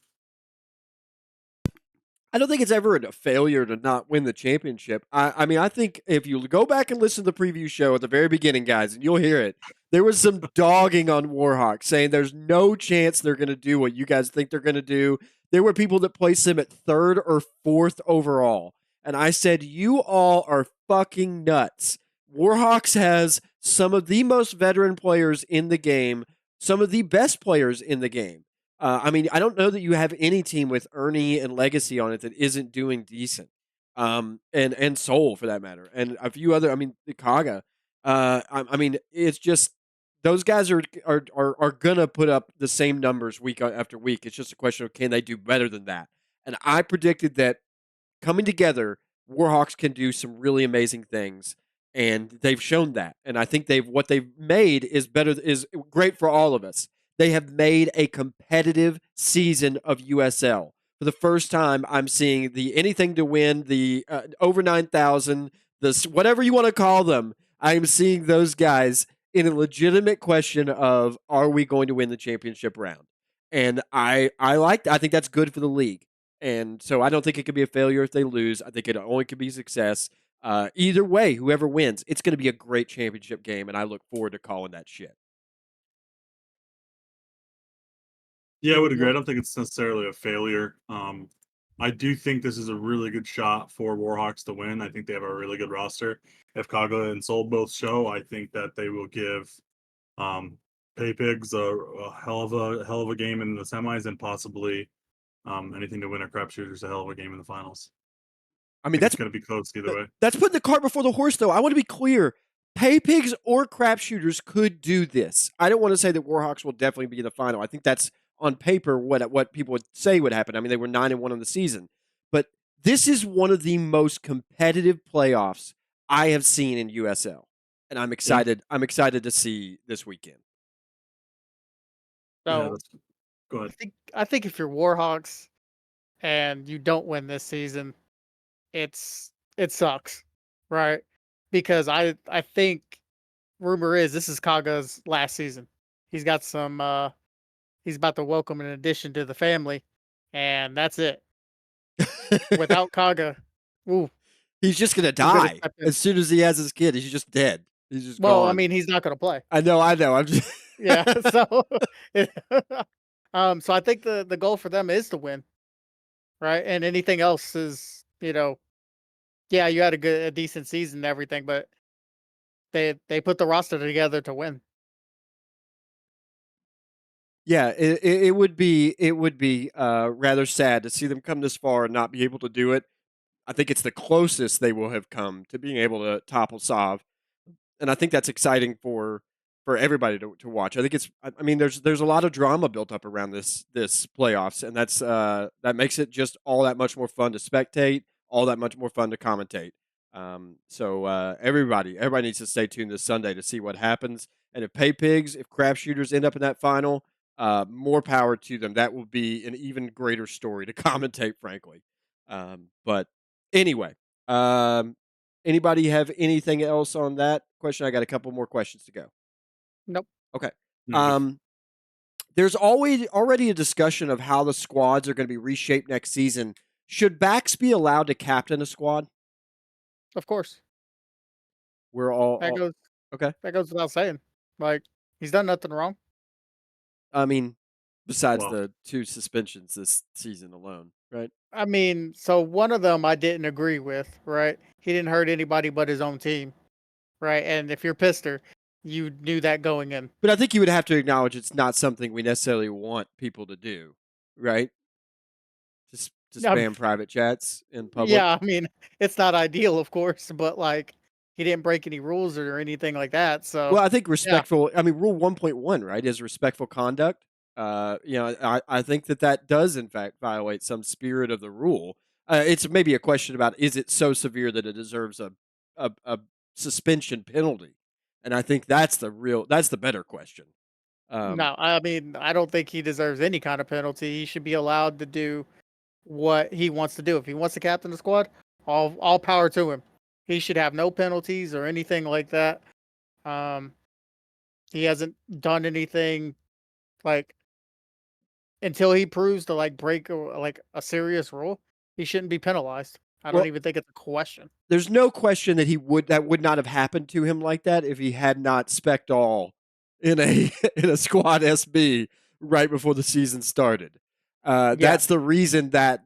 I don't think it's ever a failure to not win the championship. I mean, I think if you go back and listen to the preview show at the very beginning, guys, and you'll hear it, there was some dogging on Warhawks saying there's no chance they're going to do what you guys think they're going to do. There were people that placed them at 3rd or 4th overall. And I said, you all are fucking nuts. Warhawks has some of the most veteran players in the game, some of the best players in the game. I mean, I don't know that you have any team with Ernie and Legacy on it that isn't doing decent, and Soul for that matter, and a few other. I mean, the Kaga. I mean, it's just those guys are gonna put up the same numbers week after week. It's just a question of can they do better than that. And I predicted that coming together, Warhawks can do some really amazing things, and they've shown that. And I think what they've made is great for all of us. They have made a competitive season of USL. For the first time, I'm seeing the anything to win, the over 9,000, the whatever you want to call them. I'm seeing those guys in a legitimate question of are we going to win the championship round? And I think that's good for the league. And so I don't think it could be a failure if they lose. I think it only could be success. Either way, whoever wins, it's going to be a great championship game, and I look forward to calling that shit. Yeah, I would agree. I don't think it's necessarily a failure. I do think this is a really good shot for Warhawks to win. I think they have a really good roster. If Kaga and Soul both show, I think that they will give Pay Pigs a hell of a game in the semis and possibly anything to win or Crapshooters a hell of a game in the finals. I I mean, think it's going to be close either way. that's putting the cart before the horse, though. I want to be clear. Pay Pigs or Crapshooters could do this. I don't want to say that Warhawks will definitely be in the final. I think that's on paper what people would say would happen. I mean, they were 9-1 on the season, but this is one of the most competitive playoffs I have seen in USL, and I'm excited. I'm excited to see this weekend. Yeah, So go ahead. I think if you're Warhawks and you don't win this season, it sucks, right? Because I think rumor is this is Kaga's last season. He's got some he's about to welcome an addition to the family, and that's it. Without Kaga, ooh, He's just gonna who's gonna die step in? as soon as he has his kid. He's just dead. He's just Well, I gone. mean, he's not gonna play. I know. I'm just. Yeah, so so I think the goal for them is to win, right? And anything else is, yeah, you had a decent season and everything, but they put the roster together to win. Yeah, it would be rather sad to see them come this far and not be able to do it. I think it's the closest they will have come to being able to topple Sov, and I think that's exciting for everybody to watch. I think it's. I mean, there's a lot of drama built up around this playoffs, and that makes it just all that much more fun to spectate, all that much more fun to commentate. So everybody needs to stay tuned this Sunday to see what happens. And if Pay Pigs, if Crapshooters end up in that final, more power to them. That will be an even greater story to commentate, frankly. But anyway, um, anybody have anything else on that question? I got a couple more questions to go. Nope. Okay. No, just- There's always already a discussion of how the squads are going to be reshaped next season. Should backs be allowed to captain a squad? Of course. We're all, That all goes okay. that goes without saying. Like, he's done nothing wrong. I mean, besides well, the 2 suspensions this season alone, right? I mean, so one of them I didn't agree with, right? He didn't hurt anybody but his own team, right? And if you're Pister, you knew that going in. But I think you would have to acknowledge it's not something we necessarily want people to do, right? To I mean, spam private chats in public. yeah, I mean, it's not ideal, of course, but like he didn't break any rules or anything like that. So Well, I think yeah, respectful. I mean, Rule 1.1, right, is respectful conduct. I think that does in fact violate some spirit of the rule. It's maybe a question about is it so severe that it deserves a suspension penalty? And I think that's the better question. No, I mean, I don't think he deserves any kind of penalty. He should be allowed to do what he wants to do. If he wants to captain the squad, all power to him. He should have no penalties or anything like that. Um, he hasn't done anything like until he proves to like break like a serious rule. He shouldn't be penalized. I don't Well, even think it's a question. there's no question that that would not have happened to him like that if he had not specked all in a in a squad SB right before the season started. Yeah, That's the reason that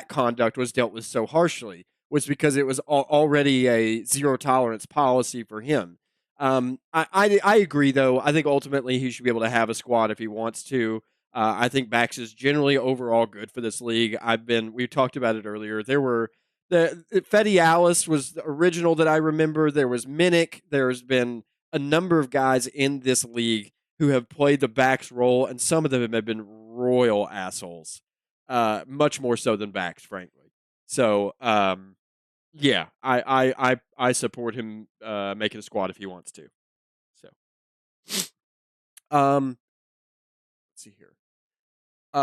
conduct was dealt with so harshly, was because it was already a zero tolerance policy for him. I agree though. I think ultimately he should be able to have a squad if he wants to. I think Bax is generally overall good for this league. We talked about it earlier. There were Fetty Alice was the original that I remember. There was Minnick. There's been a number of guys in this league who have played the backs role, and some of them have been royal assholes, much more so than backs, frankly. So, yeah, I support him making a squad if he wants to. So, let's see here.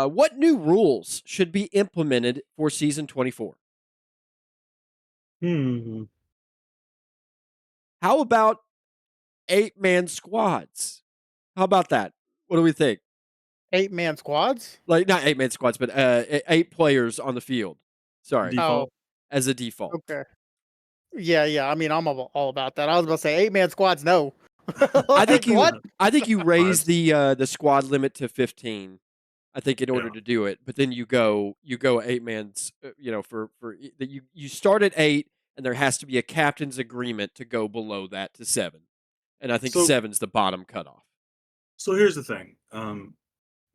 What new rules should be implemented for season 24? Hmm. How about 8-man squads? How about that? What do we think? 8-man squads. Like, not 8-man squads, but 8 players on the field. Sorry, Oh, Default. as a default. okay. Yeah, yeah. I mean, I'm all about that. I was about to say 8-man squads. No, I think like you what? I think you raise Fives. the squad limit to 15. I think in order Yeah. to do it, but then you go 8-man's. That you start at 8, and there has to be a captain's agreement to go below that to 7, and I think So seven's the bottom cutoff. so here's the thing.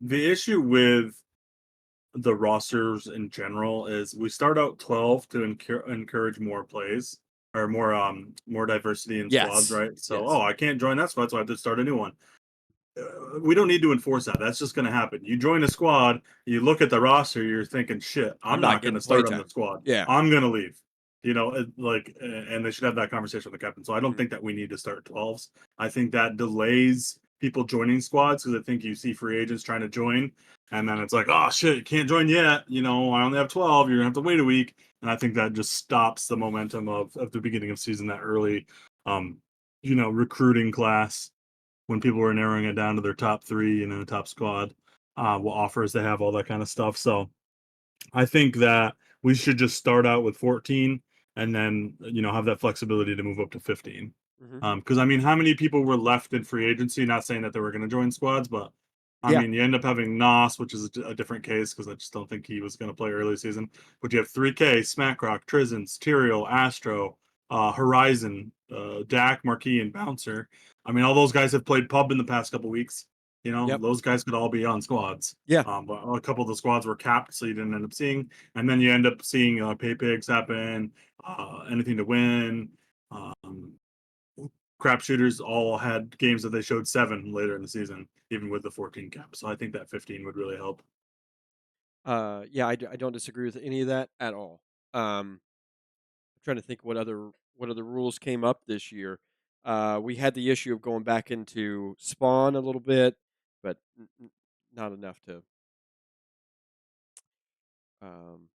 The issue with the rosters in general is we start out 12 to encourage more plays or more diversity in squads, Yes, right? So, yes. oh, I can't join that squad, so I have to start a new one. We don't need to enforce that. That's just going to happen. You join a squad, you look at the roster, you're thinking, shit, I'm I'm not not going to getting start on the playtime. squad. Yeah. I'm going to leave. And they should have that conversation with the captain. So I don't Mhm. think that we need to start 12s. I think that delays people joining squads because I think you see free agents trying to join, and then it's like, oh shit, you can't join yet. I only have 12. You're gonna have to wait a week, and I think that just stops the momentum of the beginning of season, that early, um, recruiting class when people were narrowing it down to their top three, top squad, what offers they have, all that kind of stuff. So I think that we should just start out with 14 and then, have that flexibility to move up to 15. Mhm. Because I mean, how many people were left in free agency? Not saying that they were going to join squads, but I Yeah. mean, you end up having Nos, which is a different case because I just don't think he was going to play early season. But you have 3K, Smackrock, Trizens, Tyrael, Astro, Horizon, Dak, Marquis, and Bouncer. I mean, all those guys have played pub in the past couple weeks. Yep. Those guys could all be on squads. Yeah. But a couple of the squads were capped, so you didn't end up seeing. And then you end up seeing pay pigs happen, anything to win. Um, Crap shooters all had games that they showed 7 later in the season, even with the 14 cap. So I think that 15 would really help. Yeah, I don't disagree with any of that at all. I'm trying to think what other rules came up this year. We had the issue of going back into spawn a little bit, but not enough to. Um,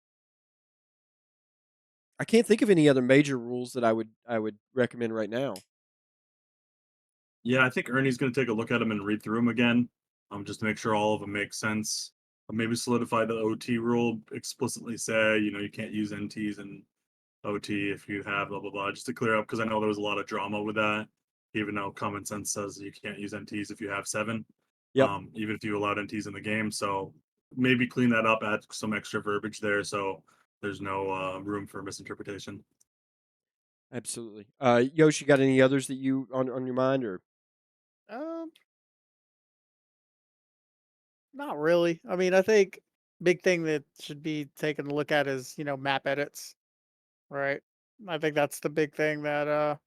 I can't think of any other major rules that I would recommend right now. Yeah, I think Ernie's going to take a look at them and read through them again, just to make sure all of them make sense. Maybe solidify the OT rule, explicitly say, you can't use NTs and OT if you have blah blah blah, just to clear up because I know there was a lot of drama with that. Even though common sense says you can't use NTs if you have 7, Yep, even if you allowed NTs in the game. So maybe clean that up, add some extra verbiage there, so there's no room for misinterpretation. absolutely. Yosh, you got any others that you on your mind or? Um, Not really. I mean, I think big thing that should be taken a look at is map edits, right? I think that's the big thing that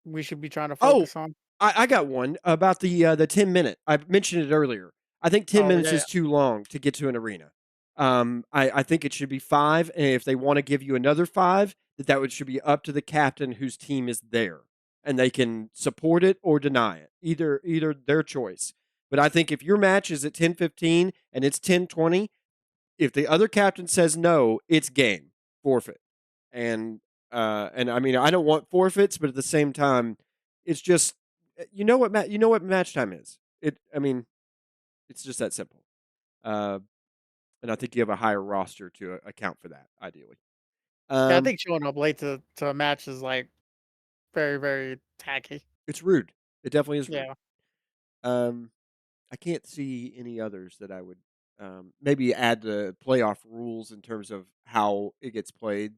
we should be trying to Oh, focus on. I got one about the 10 minute. I mentioned it earlier. I think 10 minutes Yeah, yeah. is too long to get to an arena. I think it should be 5, and if they want to give you another 5, that should be up to the captain whose team is there, and they can support it or deny it. Either their choice. But I think if your match is at 10:15 and it's 10:20, if the other captain says no, it's game forfeit. And I mean I don't want forfeits, but at the same time, it's just you know what match time is. I mean it's just that simple. Uh, and I think you have a higher roster to account for that, ideally. Yeah, I Um, think showing up late to a match is like very, very tacky. it's rude. It definitely is rude. Yeah. Um, I can't see any others that I would maybe add the playoff rules in terms of how it gets played.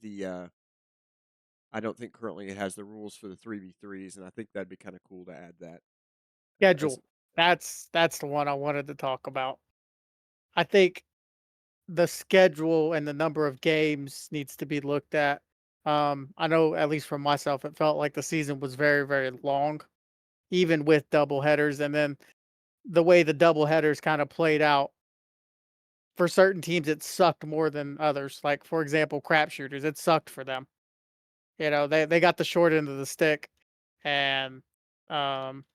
I don't think currently it has the rules for the 3v3s, and I think that'd be kind of cool to add that. As Schedule. That's the one I wanted to talk about. I think the schedule and the number of games needs to be looked at. I know at least for myself, it felt like the season was very, very long, even with double headers. And then the way the double headers kind of played out for certain teams, it sucked more than others. Like for example, crapshooters, it sucked for them. They got the short end of the stick, and um,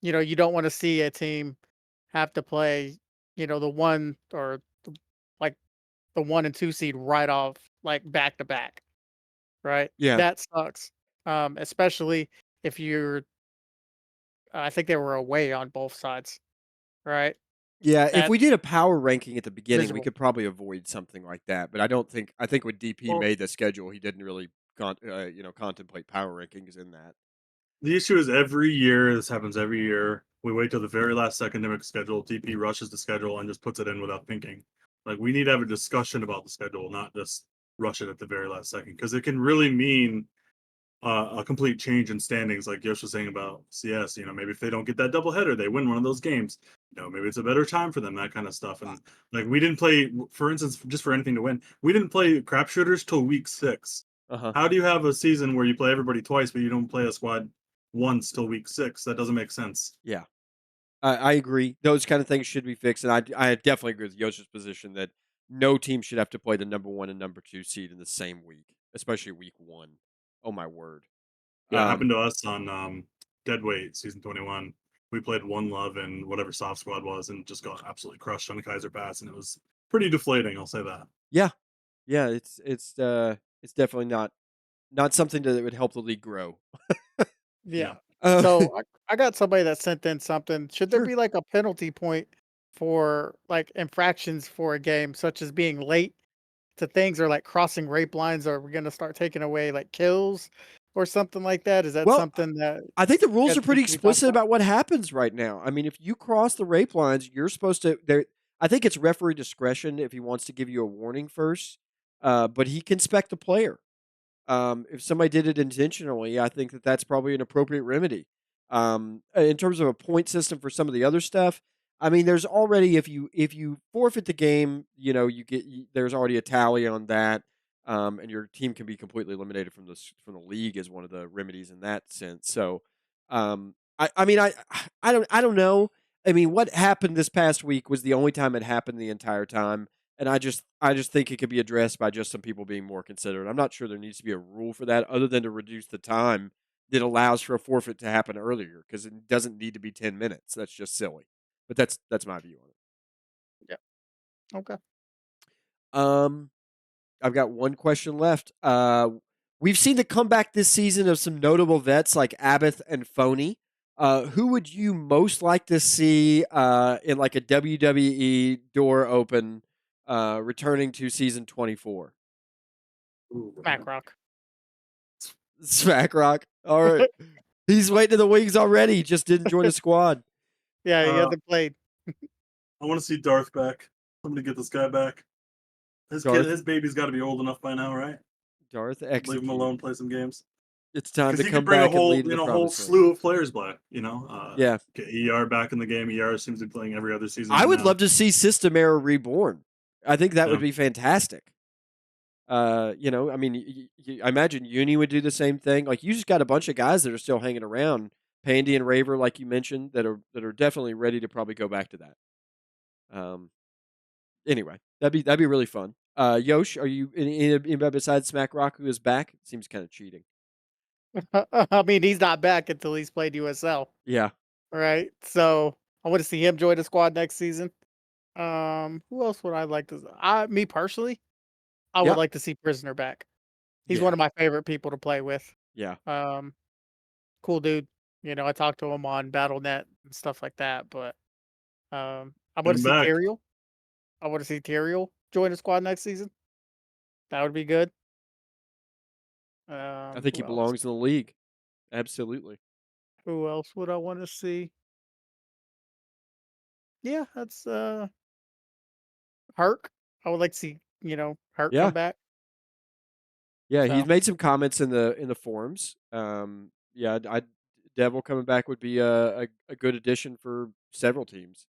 you don't want to see a team have to play, the one or like the 1 and 2 seed right off, like, back to back, right? yeah, That sucks, especially if I think they were away on both sides, right? yeah. If That's we did a power ranking at the beginning, we miserable. could probably avoid something like that. But I don't think. I think when DP Well, made the schedule, he didn't really contemplate power rankings in that. the issue is every year, this happens every year. We wait till the very last second to make a schedule. TP rushes the schedule and just puts it in without thinking. Like we need to have a discussion about the schedule, not just rush it at the very last second, because it can really mean a complete change in standings. Like Yosh was saying about CS, maybe if they don't get that doubleheader, they win one of those games. Maybe it's a better time for them, that kind of stuff. And like we didn't play, for instance, just for anything to win, we didn't play crap shooters till week 6. Uh huh. How do you have a season where you play everybody twice, but you don't play a squad once till week 6? That doesn't make sense. Yeah. I agree. Those kind of things should be fixed, and I definitely agree with Yosh's position that no team should have to play the number 1 and number 2 seed in the same week, especially week 1. Oh my word. Yeah, it happened Um, to us on Deadweight season 21. We played One Love and whatever soft squad was, and just got absolutely crushed on the Kaiser Pass, and it was pretty deflating. I'll say that. yeah, yeah, it's definitely not something that would help the league grow. Yeah. Yeah. Uh, So, I got somebody that sent in something. Should there sure. be, like, a penalty point for, like, infractions for a game, such as being late to things or, like, crossing rape lines? Are we gonna start taking away, like, kills or something like that? Is that Well, something that I think the rules are schedule needs pretty to be talked explicit about? about what happens right now. I mean, if you cross the rape lines, you're supposed to. There, I think it's referee discretion if he wants to give you a warning first, but he can spec the player. If somebody did it intentionally, I think that that's probably an appropriate remedy. In terms of a point system for some of the other stuff, I mean, there's already if you forfeit the game, there's already a tally on that, and your team can be completely eliminated from the league as one of the remedies in that sense. So, I mean, I don't know. I mean, what happened this past week was the only time it happened the entire time. And I just think it could be addressed by just some people being more considerate. I'm not sure there needs to be a rule for that other than to reduce the time that allows for a forfeit to happen earlier because it doesn't need to be 10 minutes. That's just silly. But that's my view on it. Yeah. Okay. Um I've got one question left. We've seen the comeback this season of some notable vets like Abbott and Phony. Who would you most like to see in like a WWE door open returning to season 24? Ooh. Smack Rock. Smack Rock. All right. He's waiting in the wings already. He just didn't join the squad. Yeah, he Uh, hasn't played. I want to see Darth back. Somebody get this guy back. Darth His baby's got to be old enough by now, right? Darth Leave him execute. alone, play some games. It's time Because to he could come bring a back and whole, lead in the whole promised land. slew of players back. Yeah. Get ER back in the game. ER seems to be playing every other season I right would now. love to see System Era reborn. I think that Yeah. would be fantastic. I mean, I imagine Uni would do the same thing. Like, you just got a bunch of guys that are still hanging around, Pandy and Raver, like you mentioned, that are definitely ready to probably go back to that. Um, anyway, that'd be really fun. Yosh, are you anybody besides Smack Rock who is back? It seems kind of cheating. I mean, he's not back until he's played USL, Yeah. right? So I want to see him join the squad next season. Who else would I like to? Me personally, I would Yeah. like to see Prisoner back. He's one Yeah. of my favorite people to play with. Yeah. Um, cool dude. I talked to him on BattleNet and stuff like that. But I Get want to him see back. Tyrael. I want to see Tyrael join the squad next season. That would be good. I think he Who else? belongs in the league. Absolutely. Who else would I want to see? Yeah, that's Herc. I would like to see Herc Yeah. come back. Yeah, he's So made some comments in the forums. Yeah, Devil coming back would be a good addition for several teams.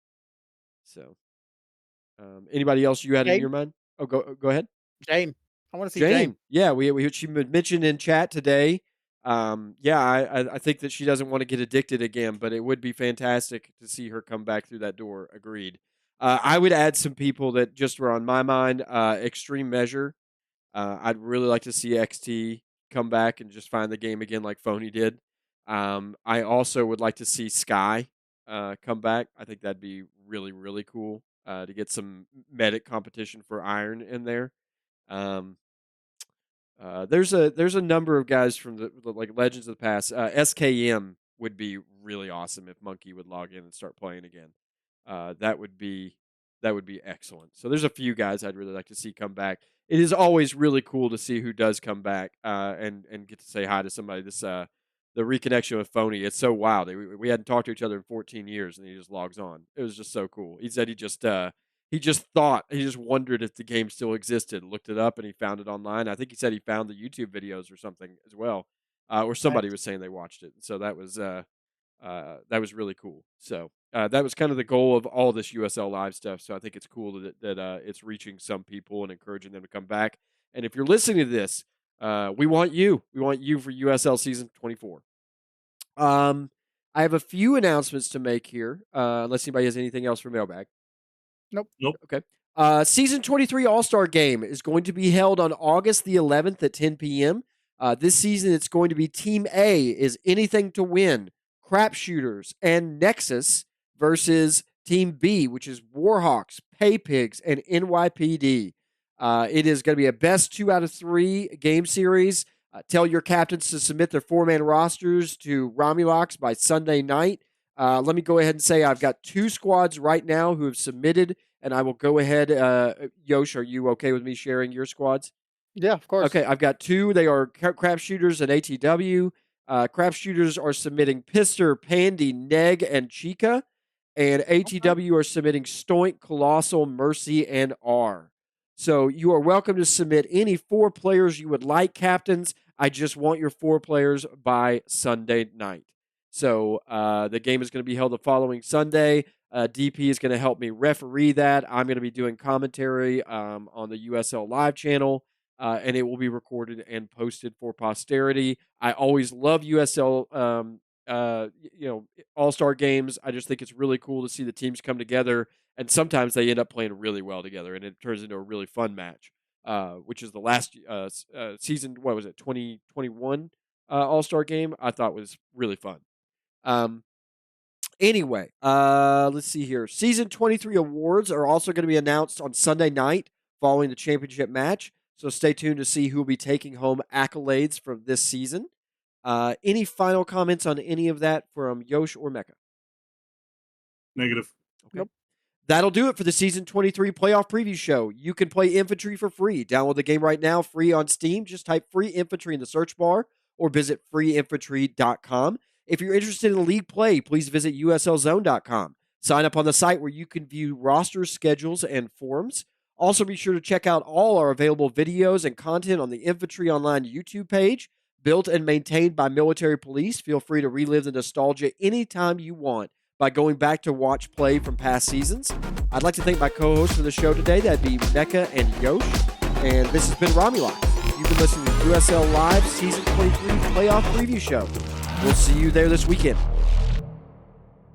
So, anybody else you had in Jane, your mind? Oh, go ahead. Jane. I want to see Jane. Jane, yeah, we she mentioned in chat today. Yeah, I think that she doesn't want to get addicted again, but it would be fantastic to see her come back through that door. Agreed. I would add some people that just were on my mind. Extreme Measure. I'd really like to see XT come back and just find the game again like Phony did. I also would like to see Sky come back. I think that'd be really, really cool to get some medic competition for Iron in there. Um, there's a number of guys from the like Legends of the Past. SKM would be really awesome if Monkey would log in and start playing again. That would be excellent. So there's a few guys I'd really like to see come back. It is always really cool to see who does come back and get to say hi to somebody. The reconnection with Phony, it's so wild. We hadn't talked to each other in 14 years, and he just logs on. It was just so cool. He said he just wondered if the game still existed. Looked it up and he found it online. I think he said he found the YouTube videos or something as well, or somebody Nice. was saying they watched it. So that was really cool. So that was kind of the goal of all this USL Live stuff. So I think it's cool that it's reaching some people and encouraging them to come back. And if you're listening to this, we want you. We want you for USL season 24. I have a few announcements to make here, unless anybody has anything else for mailbag. Nope. Nope. Okay. Season 23 All-Star Game is going to be held on August the 11th at 10 p.m. This season, it's going to be Team A is Anything to Win, Crapshooters, and Nexus versus Team B, which is Warhawks, Pay Pigs, and NYPD. It is going to be a best 2 out of 3 game series. Tell your captains to submit their 4-man rosters to Romulocks by Sunday night. Let me go ahead and say I've got 2 squads right now who have submitted, and I will go ahead. Yosh, are you okay with me sharing your squads? Yeah, of course. Okay, I've got 2. They are Crapshooters and ATW. Crapshooters are submitting Pister, Pandy, Neg, and Chica. And ATW are submitting Stoink, Colossal, Mercy, and R. So you are welcome to submit any 4 players you would like, captains. I just want your 4 players by Sunday night. So the game is going to be held the following Sunday. DP is going to help me referee that. I'm going to be doing commentary on the USL Live channel, and it will be recorded and posted for posterity. I always love USL, All-Star games. I just think it's really cool to see the teams come together, and sometimes they end up playing really well together, and it turns into a really fun match, which is the last season, what was it, 2021 All-Star game, I thought was really fun. Anyway, let's see here. Season 23 awards are also going to be announced on Sunday night following the championship match. So stay tuned to see who will be taking home accolades from this season. Any final comments on any of that from Yosh or Mecca? Negative. Okay. Nope. That'll do it for the Season 23 playoff preview show. You can play Infantry for free. Download the game right now, free on Steam. Just type Free Infantry in the search bar or visit freeinfantry.com. If you're interested in league play, please visit uslzone.com. Sign up on the site where you can view rosters, schedules, and forums. Also, be sure to check out all our available videos and content on the Infantry Online YouTube page. Built and maintained by military police, feel free to relive the nostalgia anytime you want by going back to watch play from past seasons. I'd like to thank my co-hosts for the show today. That'd be Mecca and Yosh. And this has been Romulocks. You've been listening to USL Live Season 23 Playoff Preview Show. We'll see you there this weekend.